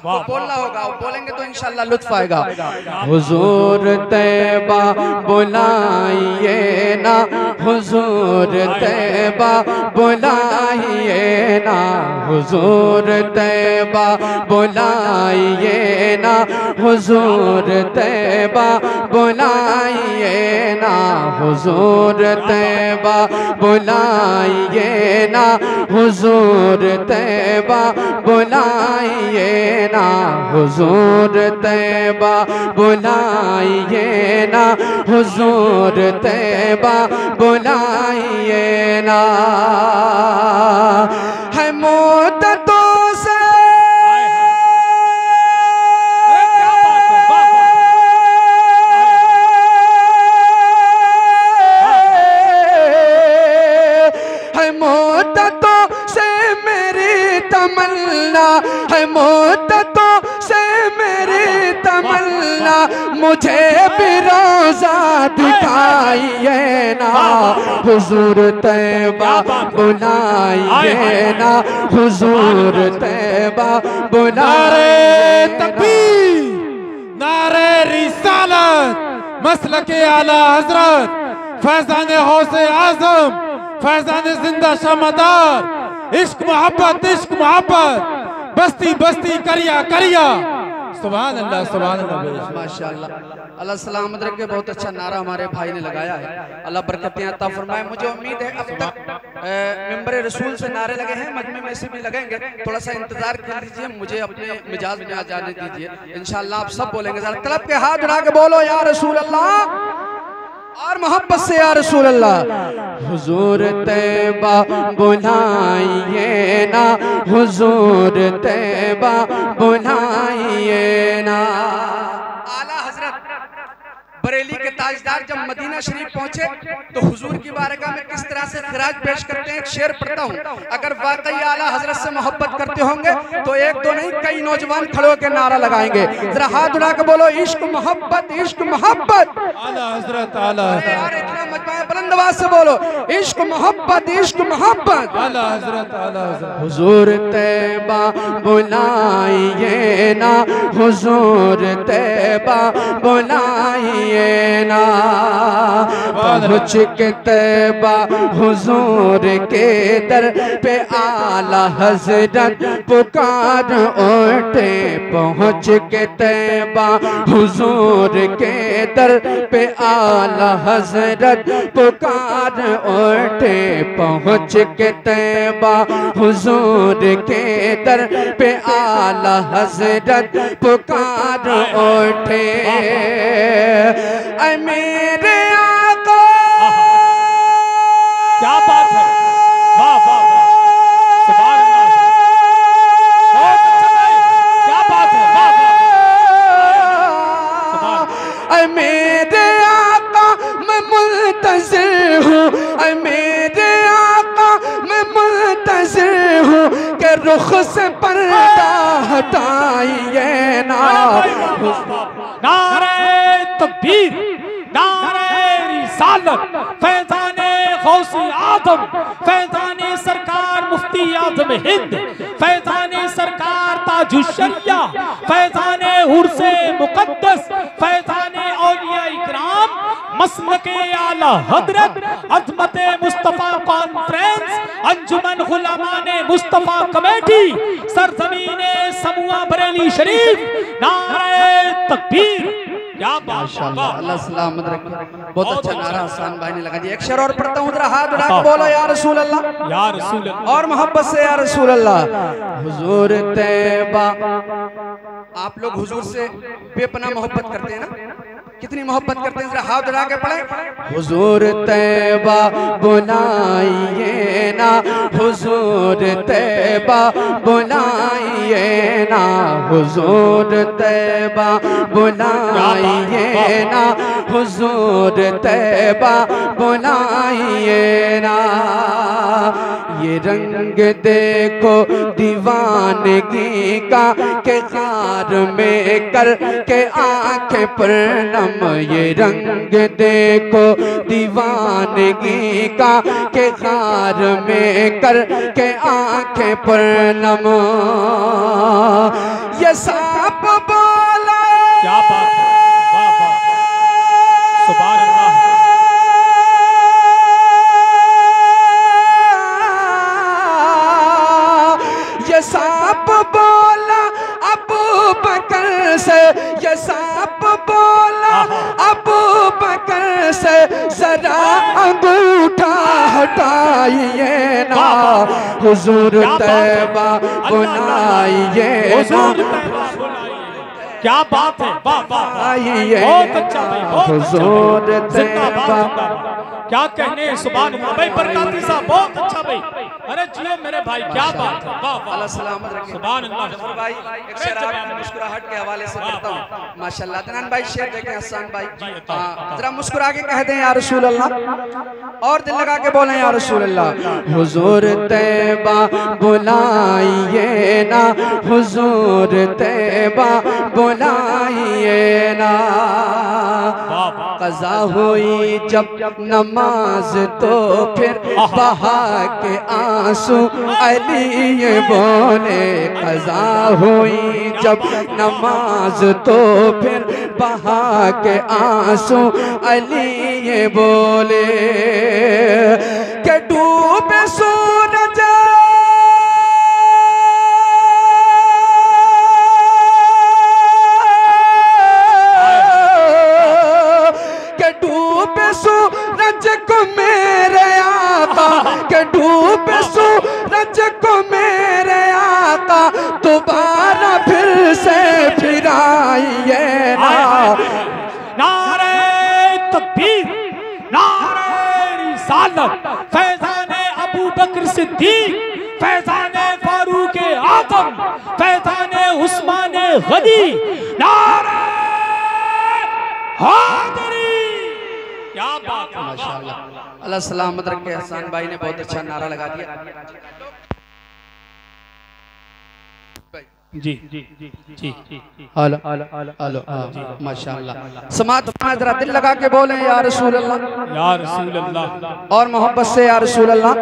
आपको बोलना होगा, बोलेंगे तो इंशाअल्लाह लुत्फ आएगा। हुजूर तैबा बुलाइए ना, हुजूर तैबा बुलाइए ना, हुजूर तैबा बुलाइए ना, हुजूर तैबा बुलाइए ना, हुजूर तैबा बुलाइए ना, हुजूर तैबा बुलाइए ना, हुजूर तैबा बुलाइए ना, हुजूर तैबा बुलाइए ना। है मुद्दतों से है मुद्दतों से मेरी तमन्ना, है मुद्दतों से मेरी तमन्ना, मुझे भी रोज़ा दिखाइए ना, हुजूर तैबा बुलाइए ना, हुजूर तैबा बुलाइए। तकबीर, नारे रिसालत, मसलके आला हजरत फैजान गौसे आजम, फैजान जिंदा शमदार, इश्क मोहब्बत बस्ती बस्ती करिया करिया। सुभान अल्लाह सुभान अल्लाह। माशाअल्लाह, अल्लाह सलामत रखे। बहुत अच्छा नारा हमारे भाई ने लगाया है, अल्लाह बरकतें अता फरमाए। मुझे उम्मीद है अब तक मिंबर रसूल से नारे लगे हैं, मजमे में से भी लगेंगे, थोड़ा सा इंतजार कर लीजिए, मुझे अपने मिजाज में आ जाने दीजिए, इंशाअल्लाह आप सब बोलेंगे। जरा तलब के हाथ उठा के बोलो या रसूल अल्लाह, और मोहब्बत से या रसूल अल्लाह। हुजूर तैबा बुलाइए ना, हुजूर तैबा बुलाइए ना। आला हजरत बरेली के ताजदार जब मदीना शरीफ पहुंचे तो हुजूर की बारगाह में किस तरह से खिराज पेश करते हैं, एक शेर पढ़ता हूं। अगर वाकई आला हजरत से मोहब्बत करते होंगे तो एक दो नहीं कई नौजवान खड़े होकर नारा लगाएंगे। जरा हाथ उठा के बोलो इश्क मोहब्बत, इश्क मोहब्बत। आला हजरत, आला यार इतना मजमा बुलंद आवाज से बोलो इश्क मोहब्बत, इश्क मोहब्बत। आला हजरत, आला हजरत। हुजूर तैबा बुलाइए ना, हुजूर तैबा बुलाइए ना। पहुँच के तैबा हुजूर के दर पे आला हजरत पुकार उठे, पहुँच के तैबा हुजूर के दर पे आला हजरत पुकार उठे, पहुँच के तैबा हुजूर के दर पे आला हजरत पुकार उठे। ऐ मेरे आका, क्या बात है, वाह वाह वाह, सुभान अल्लाह, बहुत अच्छा भाई, क्या बात है, वाह वाह, ऐ मेरे आका मैं मुंतज़िर हूँ, ऐ मेरे आका मैं मुंतज़िर हूँ कि रुख से पर्दा हटाइए ना। नारे तकबीर, नारे रिसालत, फैज़ाने गौसे आज़म, फैज़ाने सरकार मुफ्ती आज़म हिंद, फैज़ाने सरकार ताजुश्शरिया, फैज़ाने उर्से मुक़द्दस, फैज़ाने औलिया इकराम, मसलके आला हजरत, अज़मते मुस्तफ़ा कॉन्फ्रेंस, अंजुमन गुलामाने मुस्तफ़ा कमेटी, सरज़मीने समूआ बरेली शरीफ। नारे तकबीर, माशाअल्लाह, अल्लाह सलामत रखे। बहुत अच्छा नारा हसन भाई ने लगा दिया। एक शेर और पढ़ता हूँ, जरा हाथ उठा के बोलो या रसूल अल्लाह, या रसूल अल्लाह, और मोहब्बत से या रसूल अल्लाह। हुजूर तैबा, आप लोग हुजूर से बेपनाह मोहब्बत करते हैं ना, कितनी मोहब्बत करते हैं, जरा हाथ उठा के पढ़े। हुजूर तैबा बुलाइए ना, हुजूर तैबा बुलाइए ना, हुजूर तैबा बुलाइए ना, हुजूर तैबा बुलाइए ना। ये रंग देखो दीवानगी का के कार में कर के आंखें पर नम, ये रंग देखो दीवानगी का के कार में कर के आंखें पर नम। ये सांप बोला। क्या बात है, वाह वाह, सुभान अल्लाह। ये सांप बोला अबू बकर से, ये सांप बोला अबू बकर से, जरा अंगूठा हटाइए ना, हुजूर तैबा बुलाइए ना। क्या बात है, वाह वाह, बहुत अच्छा भाई, हुजूर तैबा। क्या कहने, सुभान अल्लाह भाई, बरकाती साहब बहुत अच्छा भाई, अरे जियो मेरे भाई, क्या बात है, वाह वाह, अल्लाह सलामत रखे। सुभान अल्लाह। जफर भाई एक शेर आपकी मुस्कुराहट के हवाले से करता हूँ, माशाल्लाह। अदनान भाई शेर देखें, हसन भाई जरा मुस्कुरा के कह दें या रसूल अल्लाह, और दिल लगा के बोलें या रसूल अल्लाह। हुजूर तैबा बुलाइए ना, हुजूर तैबा बुलाइए ना। कज़ा हुई जब नमाज तो फिर बहा के आंसू अली ये बोले। कज़ा हुई जब नमाज तो फिर बहा के आंसू अली ये बोले कि डूबे सूरज सूरज को मेरे आका, के डूबे सूरज को मेरे आका, दोबारा फिर से फिराइए ना। नारे तकबीर, नारे रिसालत, फैज़ाने अबू बकर सिद्दीक, फैज़ाने फारूक आज़म, फैज़ाने उस्मान गनी, नारे हैदरी। क्या बात है, माशाअल्लाह, अल्लाह सलामत रखे। हसन भाई ने बहुत अच्छा नारा लगा दिया। जी जी जी जी, हेलो हेलो माशाअल्लाह। समात जरा दिल लगा के बोलें या रसूल अल्लाह, या रसूल अल्लाह, और मोहब्बत से या रसूल अल्लाह।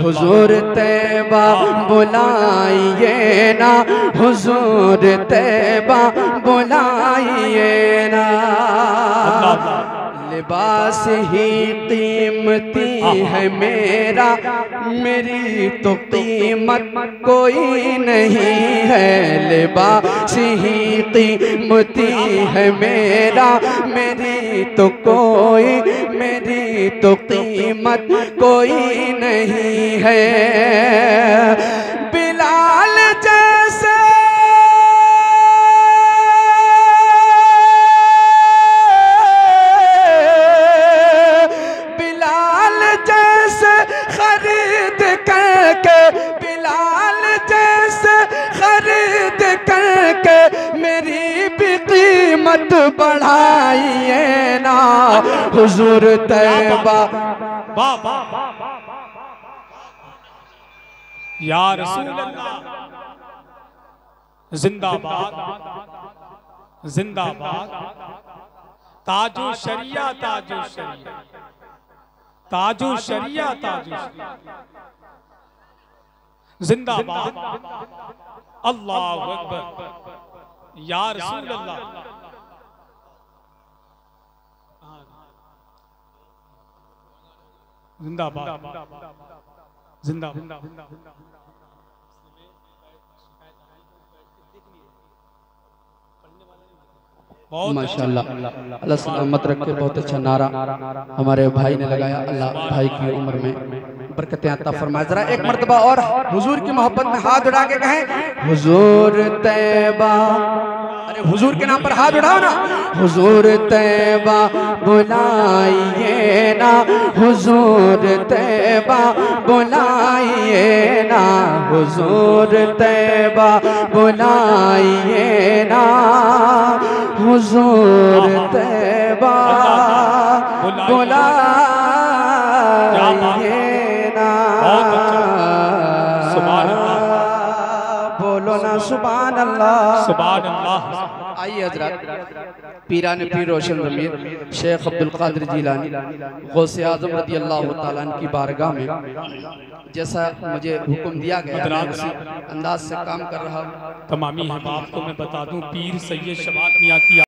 हुजूर तैबा बुलाइए ना, हुजूर तैबा बुलाइए ना। लिबास ही कीमती है मेरा, मेरी तो कीमत कोई नहीं है। लिबास ही कीमती है मेरा, मेरी तो कीमत कोई नहीं है। बिलाल जैसे खरीद करके, बिलाल जैसे खरीद करके मेरी भी कीमत बढ़ाइए ना, हुजूर तैबा। या रसूल अल्लाह, जिंदाबाद जिंदाबाद, ताजो शरिया, ताजो शरिया, ताजो शरिया, ताजो शरिया, जिंदाबाद। अल्लाहु अकबर, या रसूल अल्लाह। जिंदाबाद जिंदाबाद। माशाअल्लाह, अल्लाह सलामत रखे। बहुत अच्छा नारा हमारे भाई ने लगाया, अल्लाह भाई की उम्र में बरकतें अता फरमाए। जरा एक मर्तबा और हुजूर की मोहब्बत में हाथ उठा के कहें, हुजूर तैबा। अरे हुजूर के नाम पर हाथ उठाओ ना। हुजूर तैबा बुलाइए ना, हुजूर तैबा बुलाइए ना, हुजूर तैबा बुलाइए ना, हुजूर तैबा बुलाइए ना। सुभान अल्लाह, बोलो ना सुभान अल्लाह। सुभान अल्लाह। आइए हजरत, पीरान पीर रोशन ज़मीर शेख अब्दुल कादिर जिलानी गौसे आज़म रज़ी अल्लाह तआला अन्हु की बारगाह में जैसा मुझे हुक्म दिया गया मैं उसी अंदाज से काम कर रहा हूँ। तमामी अहबाब को मैं बता दूं, पीर सैयद शबात मियां की